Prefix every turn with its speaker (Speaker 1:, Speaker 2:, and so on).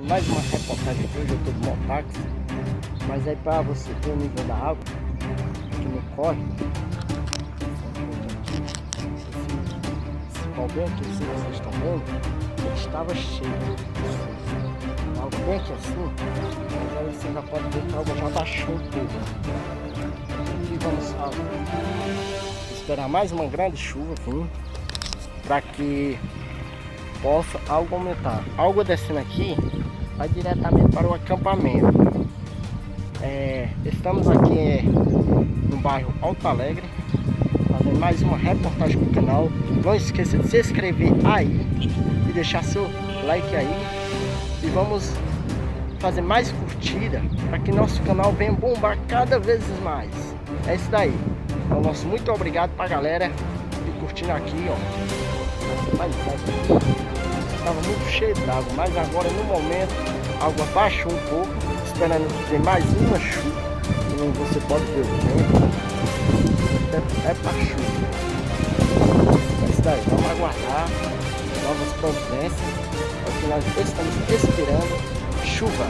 Speaker 1: Mais uma reportagem aqui, hoje eu estou de mototáxi, mas aí para você ver o nível da água que não corre, esse pau bem aqui assim, vocês estão vendo, ele estava cheio, algo bem aqui assim, mas aí você já pode ver que a água já baixou um pouco. E vamos esperar mais uma grande chuva vir, para que possa algo aumentar. A água descendo aqui vai diretamente para o acampamento. Estamos aqui no bairro Alto Alegre, fazendo mais uma reportagem para o canal. Não esqueça de se inscrever aí e deixar seu like aí, e vamos fazer mais curtida para que nosso canal venha bombar cada vez mais. É isso daí. Então, nosso muito obrigado para a galera que curtindo aqui, ó. Mais estava muito cheio d'água, mas agora no momento a água baixou um pouco, esperando ter mais uma chuva. Como você pode ver o tempo é para chuva. É isso daí, vamos aguardar novas providências, é o que nós estamos esperando: chuva.